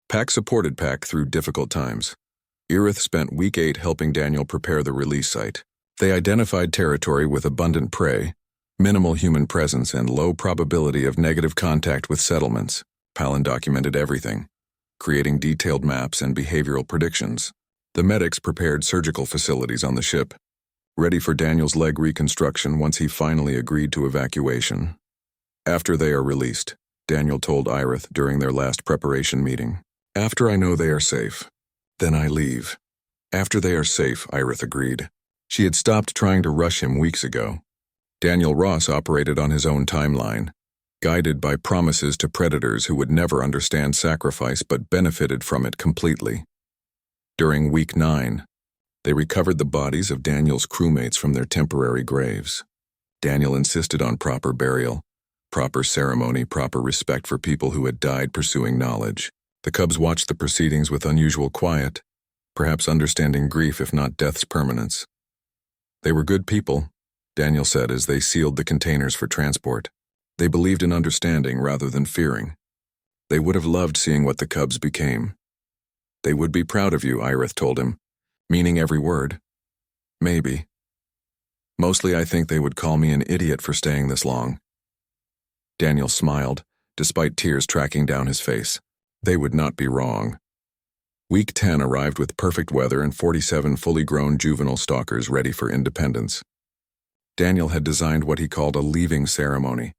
Speaker 1: Pack supported Pack through difficult times. Irith spent week 8 helping Daniel prepare the release site. They identified territory with abundant prey, minimal human presence, and low probability of negative contact with settlements. Palin documented everything, creating detailed maps and behavioral predictions. The medics prepared surgical facilities on the ship, ready for Daniel's leg reconstruction once he finally agreed to evacuation. After they are released, Daniel told Irith during their last preparation meeting, after I know they are safe, then I leave. After they are safe, Irith agreed. She had stopped trying to rush him weeks ago. Daniel Ross operated on his own timeline, guided by promises to predators who would never understand sacrifice but benefited from it completely. During week 9, they recovered the bodies of Daniel's crewmates from their temporary graves. Daniel insisted on proper burial, proper ceremony, proper respect for people who had died pursuing knowledge. The cubs watched the proceedings with unusual quiet, perhaps understanding grief if not death's permanence. They were good people, Daniel said as they sealed the containers for transport. They believed in understanding rather than fearing. They would have loved seeing what the cubs became. They would be proud of you, Irith told him, meaning every word. Maybe. Mostly I think they would call me an idiot for staying this long. Daniel smiled, despite tears tracking down his face. They would not be wrong. Week 10 arrived with perfect weather and 47 fully grown juvenile stalkers ready for independence. Daniel had designed what he called a leaving ceremony,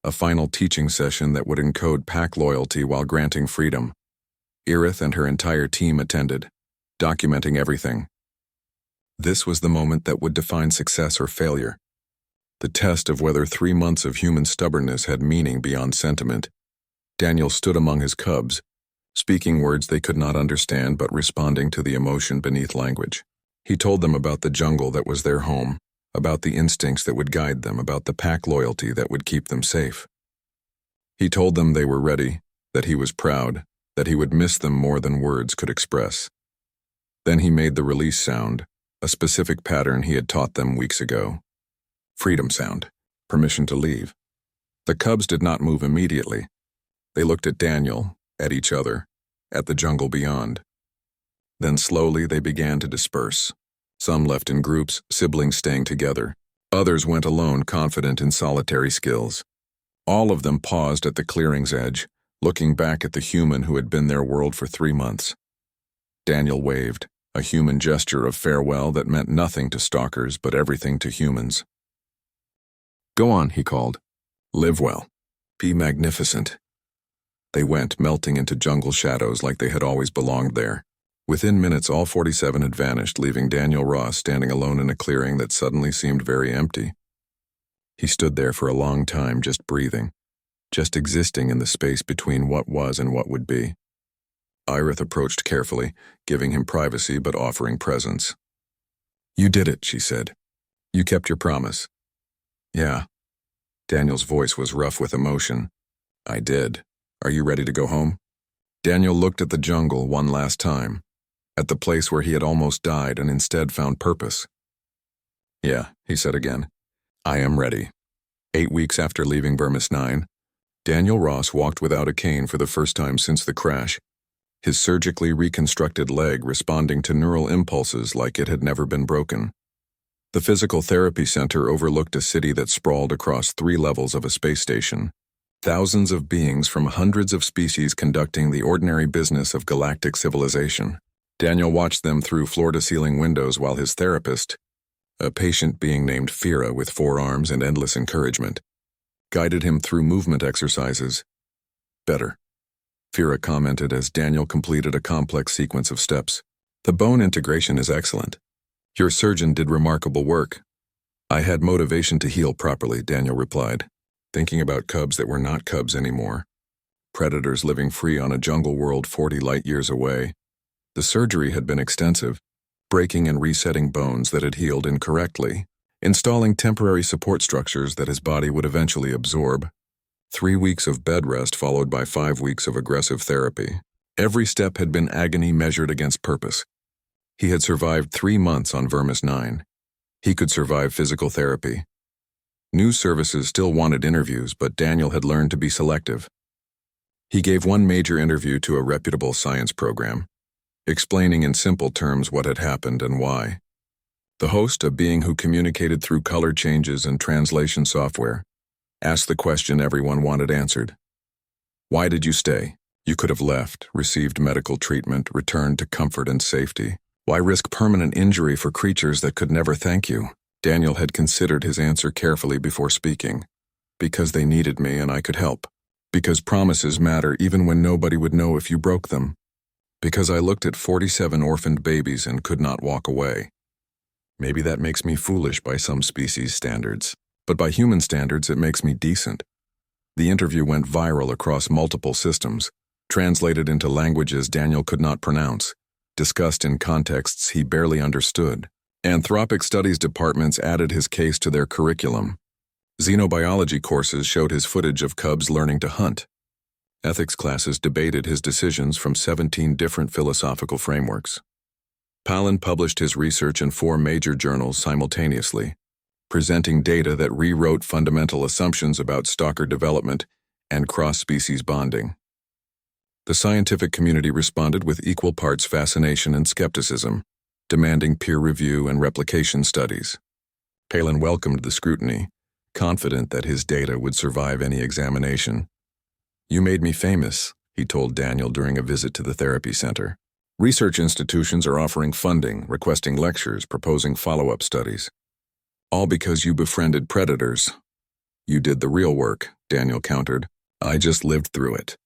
Speaker 1: a final teaching session that would encode pack loyalty while granting freedom. Irith and her entire team attended, documenting everything. This was the moment that would define success or failure, the test of whether 3 months of human stubbornness had meaning beyond sentiment. Daniel stood among his cubs, speaking words they could not understand but responding to the emotion beneath language. He told them about the jungle that was their home, about the instincts that would guide them, about the pack loyalty that would keep them safe. He told them they were ready, that he was proud, that he would miss them more than words could express. Then he made the release sound, a specific pattern he had taught them weeks ago. Freedom sound, permission to leave. The cubs did not move immediately. They looked at Daniel, at each other, at the jungle beyond. Then slowly they began to disperse. Some left in groups, siblings staying together. Others went alone, confident in solitary skills. All of them paused at the clearing's edge, looking back at the human who had been their world for 3 months. Daniel waved, a human gesture of farewell that meant nothing to stalkers but everything to humans. Go on, he called. Live well. Be magnificent. They went, melting into jungle shadows like they had always belonged there. Within minutes, all 47 had vanished, leaving Daniel Ross standing alone in a clearing that suddenly seemed very empty. He stood there for a long time, just breathing, just existing in the space between what was and what would be. Irith approached carefully, giving him privacy but offering presence. "You did it," she said. "You kept your promise." "Yeah." Daniel's voice was rough with emotion. "I did. Are you ready to go home?" Daniel looked at the jungle one last time, at the place where he had almost died and instead found purpose. "Yeah," he said again. "I am ready." 8 weeks after leaving Vermis 9, Daniel Ross walked without a cane for the first time since the crash, his surgically reconstructed leg responding to neural impulses like it had never been broken. The physical therapy center overlooked a city that sprawled across 3 levels of a space station. Thousands of beings from hundreds of species conducting the ordinary business of galactic civilization. Daniel watched them through floor-to-ceiling windows while his therapist, a patient being named Fira with 4 arms and endless encouragement, guided him through movement exercises. "Better," Fira commented as Daniel completed a complex sequence of steps. "The bone integration is excellent. Your surgeon did remarkable work." "I had motivation to heal properly," Daniel replied, thinking about cubs that were not cubs anymore. Predators living free on a jungle world 40 light-years away. The surgery had been extensive, breaking and resetting bones that had healed incorrectly, installing temporary support structures that his body would eventually absorb. 3 weeks of bed rest followed by 5 weeks of aggressive therapy. Every step had been agony measured against purpose. He had survived 3 months on Vermis 9. He could survive physical therapy. News services still wanted interviews, but Daniel had learned to be selective. He gave one major interview to a reputable science program, explaining in simple terms what had happened and why. The host, a being who communicated through color changes and translation software, asked the question everyone wanted answered. "Why did you stay? You could have left, received medical treatment, returned to comfort and safety. Why risk permanent injury for creatures that could never thank you?" Daniel had considered his answer carefully before speaking. "Because they needed me and I could help. Because promises matter even when nobody would know if you broke them. Because I looked at 47 orphaned babies and could not walk away. Maybe that makes me foolish by some species' standards, but by human standards it makes me decent." The interview went viral across multiple systems, translated into languages Daniel could not pronounce, discussed in contexts he barely understood. Anthropic studies departments added his case to their curriculum. Xenobiology courses showed his footage of cubs learning to hunt. Ethics classes debated his decisions from 17 different philosophical frameworks. Palin published his research in 4 major journals simultaneously, presenting data that rewrote fundamental assumptions about stalker development and cross-species bonding. The scientific community responded with equal parts fascination and skepticism, demanding peer review and replication studies. Palin welcomed the scrutiny, confident that his data would survive any examination. "You made me famous," he told Daniel during a visit to the therapy center. "Research institutions are offering funding, requesting lectures, proposing follow-up studies. All because you befriended predators." "You did the real work," Daniel countered. "I just lived through it.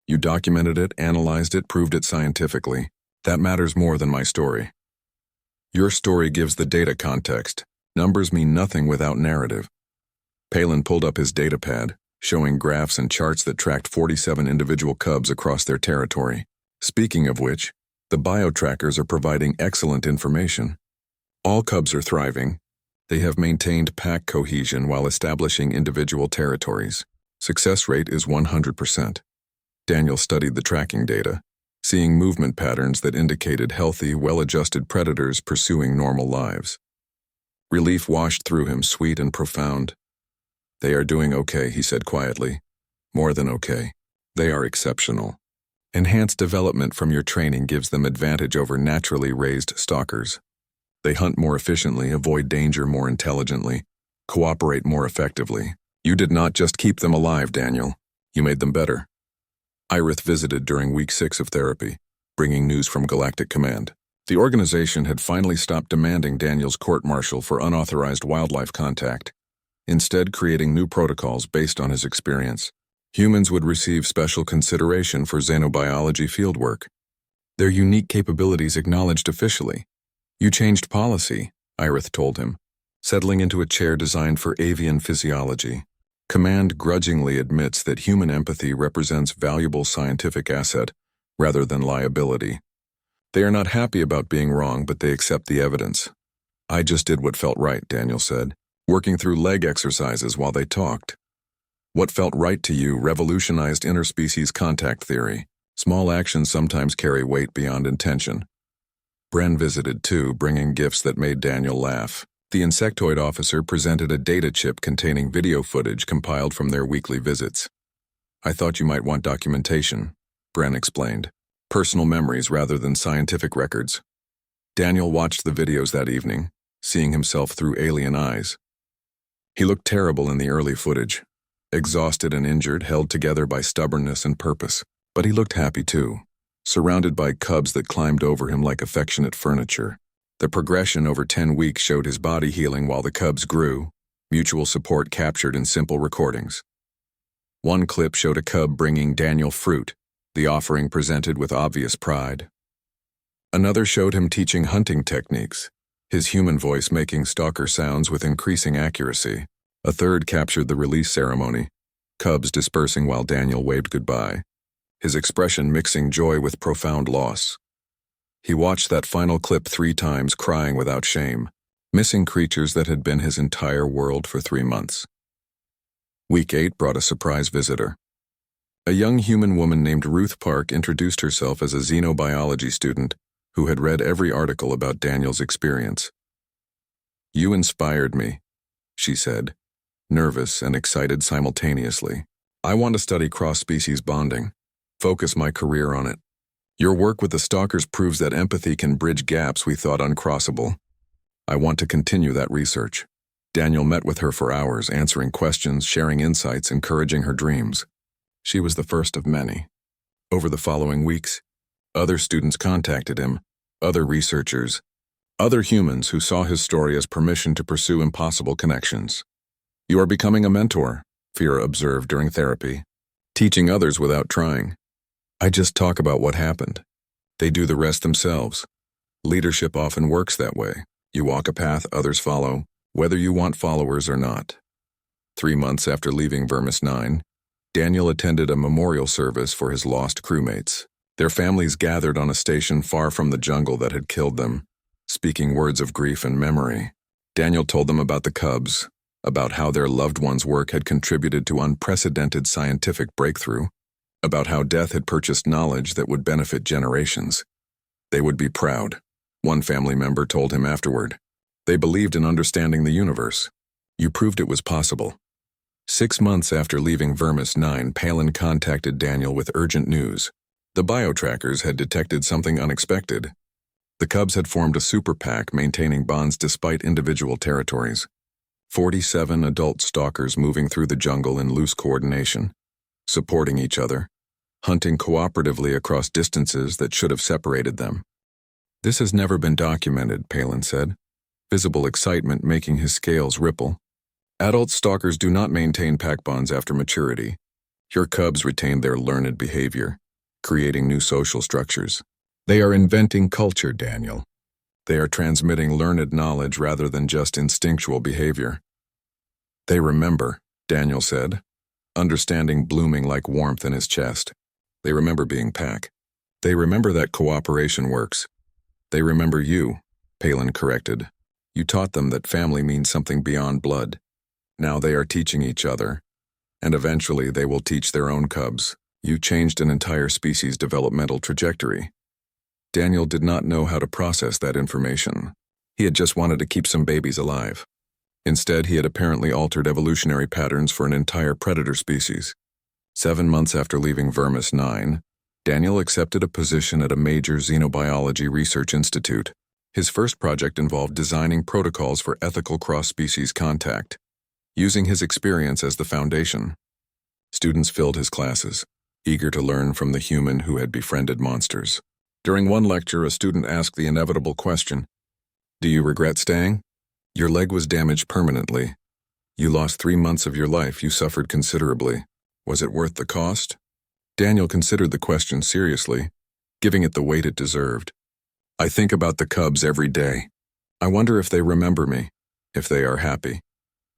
Speaker 1: You documented it, analyzed it, proved it scientifically. That matters more than my story. Your story gives the data context. Numbers mean nothing without narrative." Palin pulled up his datapad, showing graphs and charts that tracked 47 individual cubs across their territory. Speaking of which, the biotrackers are providing excellent information. All cubs are thriving. They have maintained pack cohesion while establishing individual territories. Success rate is 100%. Daniel studied the tracking data, seeing movement patterns that indicated healthy, well-adjusted predators pursuing normal lives. Relief washed through him, sweet and profound. "They are doing okay," he said quietly. "More than okay. They are exceptional. Enhanced development from your training gives them advantage over naturally raised stalkers. They hunt more efficiently, avoid danger more intelligently, cooperate more effectively. You did not just keep them alive, Daniel. You made them better." Irith visited during week 6 of therapy, bringing news from Galactic Command. The organization had finally stopped demanding Daniel's court-martial for unauthorized wildlife contact, instead creating new protocols based on his experience. Humans would receive special consideration for xenobiology fieldwork. Their unique capabilities acknowledged officially. You changed policy, Irith told him, settling into a chair designed for avian physiology. Command grudgingly admits that human empathy represents valuable scientific asset rather than liability. They are not happy about being wrong, but they accept the evidence. I just did what felt right, Daniel said, working through leg exercises while they talked. What felt right to you revolutionized interspecies contact theory. Small actions sometimes carry weight beyond intention. Bren visited too, bringing gifts that made Daniel laugh. The insectoid officer presented a data chip containing video footage compiled from their weekly visits. I thought you might want documentation, Bren explained. Personal memories rather than scientific records. Daniel watched the videos that evening, seeing himself through alien eyes. He looked terrible in the early footage, exhausted and injured, held together by stubbornness and purpose. But he looked happy too, surrounded by cubs that climbed over him like affectionate furniture. The progression over 10 weeks showed his body healing while the cubs grew, mutual support captured in simple recordings. One clip showed a cub bringing Daniel fruit, the offering presented with obvious pride. Another showed him teaching hunting techniques, his human voice making stalker sounds with increasing accuracy. A third captured the release ceremony, cubs dispersing while Daniel waved goodbye, his expression mixing joy with profound loss. He watched that final clip 3 times, crying without shame, missing creatures that had been his entire world for 3 months. Week 8 brought a surprise visitor. A young human woman named Ruth Park introduced herself as a xenobiology student who had read every article about Daniel's experience. You inspired me, she said, nervous and excited simultaneously. I want to study cross-species bonding. Focus my career on it. Your work with the stalkers proves that empathy can bridge gaps we thought uncrossable. I want to continue that research. Daniel met with her for hours, answering questions, sharing insights, encouraging her dreams. She was the first of many. Over the following weeks, other students contacted him, other researchers, other humans who saw his story as permission to pursue impossible connections. You are becoming a mentor, Fira observed during therapy, teaching others without trying. I just talk about what happened. They do the rest themselves. Leadership often works that way. You walk a path, others follow, whether you want followers or not. 3 months after leaving Vermis 9, Daniel attended a memorial service for his lost crewmates. Their families gathered on a station far from the jungle that had killed them, speaking words of grief and memory. Daniel told them about the cubs, about how their loved ones' work had contributed to unprecedented scientific breakthrough, about how death had purchased knowledge that would benefit generations. They would be proud, one family member told him afterward. They believed in understanding the universe. You proved it was possible. 6 months after leaving Vermis 9, Palin contacted Daniel with urgent news. The biotrackers had detected something unexpected. The cubs had formed a super pack, maintaining bonds despite individual territories. 47 adult stalkers moving through the jungle in loose coordination, supporting each other, hunting cooperatively across distances that should have separated them. This has never been documented, Palin said, visible excitement making his scales ripple. Adult stalkers do not maintain pack bonds after maturity. Your cubs retain their learned behavior, creating new social structures. They are inventing culture, Daniel. They are transmitting learned knowledge rather than just instinctual behavior. They remember, Daniel said, understanding blooming like warmth in his chest. They remember being pack. They remember that cooperation works. They remember you, Palin corrected. You taught them that family means something beyond blood. Now they are teaching each other, and eventually they will teach their own cubs. You changed an entire species' developmental trajectory. Daniel did not know how to process that information. He had just wanted to keep some babies alive. Instead, he had apparently altered evolutionary patterns for an entire predator species. 7 months after leaving Vermis 9, Daniel accepted a position at a major xenobiology research institute. His first project involved designing protocols for ethical cross-species contact, using his experience as the foundation. Students filled his classes, eager to learn from the human who had befriended monsters. During one lecture, a student asked the inevitable question, "Do you regret staying? Your leg was damaged permanently. You lost 3 months of your life. You suffered considerably. Was it worth the cost?" Daniel considered the question seriously. giving it the weight it deserved. I think about the cubs every day. I wonder if they remember me, if they are happy,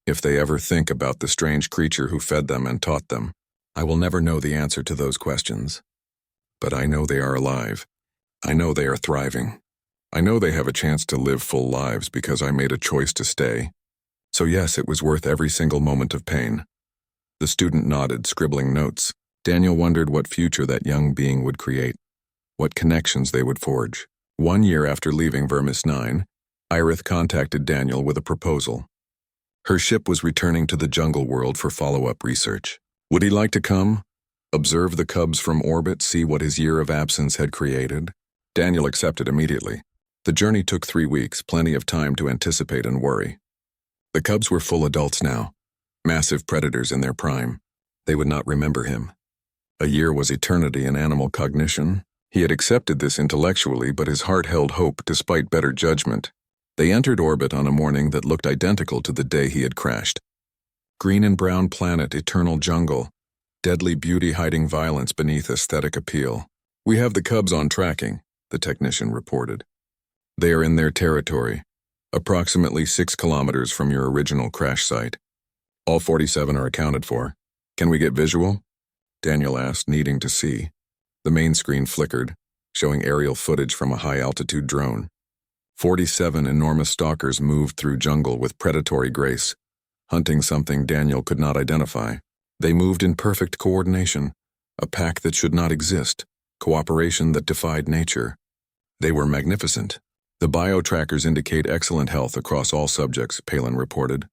Speaker 1: if they ever think about the strange creature who fed them and taught them. I will never know the answer to those questions. But I know they are alive. I know they are thriving. I know they have a chance to live full lives because I made a choice to stay. So yes, it was worth every single moment of pain. The student nodded, scribbling notes. Daniel wondered what future that young being would create, what connections they would forge. 1 year after leaving Vermis 9, Irith contacted Daniel with a proposal. Her ship was returning to the jungle world for follow-up research. Would he like to come? Observe the cubs from orbit, see what his year of absence had created? Daniel accepted immediately. The journey took 3 weeks, plenty of time to anticipate and worry. The cubs were full adults now, massive predators in their prime. They would not remember him. A year was eternity in animal cognition. He had accepted this intellectually, but his heart held hope despite better judgment. They entered orbit on a morning that looked identical to the day he had crashed. Green and brown planet, eternal jungle, deadly beauty hiding violence beneath aesthetic appeal. We have the cubs on tracking, the technician reported. They are in their territory, approximately 6 kilometers from your original crash site. All 47 are accounted for. Can we get visual? Daniel asked, needing to see. The main screen flickered, showing aerial footage from a high-altitude drone. 47 enormous stalkers moved through jungle with predatory grace, hunting something Daniel could not identify. They moved in perfect coordination, a pack that should not exist, cooperation that defied nature. They were magnificent. The bio-trackers indicate excellent health across all subjects, Palin reported.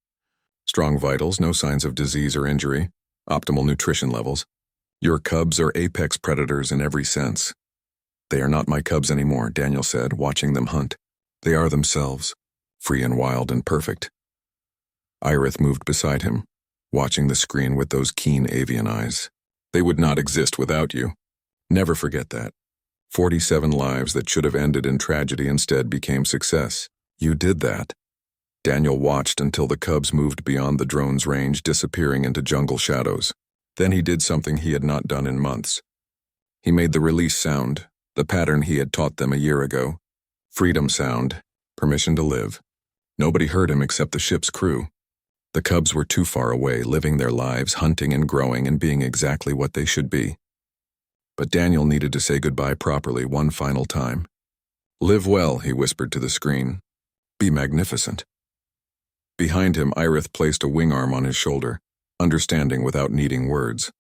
Speaker 1: Strong vitals, no signs of disease or injury, optimal nutrition levels. Your cubs are apex predators in every sense. They are not my cubs anymore, Daniel said, watching them hunt. They are themselves, free and wild and perfect. Irith moved beside him, watching the screen with those keen avian eyes. They would not exist without you. Never forget that. 47 lives that should have ended in tragedy instead became success. You did that. Daniel watched until the cubs moved beyond the drone's range, disappearing into jungle shadows. Then he did something he had not done in months. He made the release sound, the pattern he had taught them a year ago. Freedom sound, permission to live. Nobody heard him except the ship's crew. The cubs were too far away, living their lives, hunting and growing and being exactly what they should be. But Daniel needed to say goodbye properly one final time. Live well, he whispered to the screen. Be magnificent. Behind him, Irith placed a wing arm on his shoulder, understanding without needing words.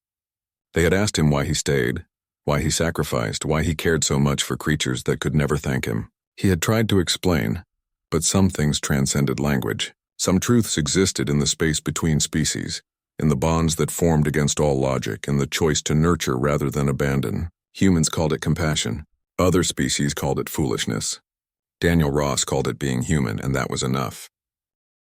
Speaker 1: They had asked him why he stayed, why he sacrificed, why he cared so much for creatures that could never thank him. He had tried to explain, but some things transcended language. Some truths existed in the space between species, in the bonds that formed against all logic, and the choice to nurture rather than abandon. Humans called it compassion. Other species called it foolishness. Daniel Ross called it being human, and that was enough.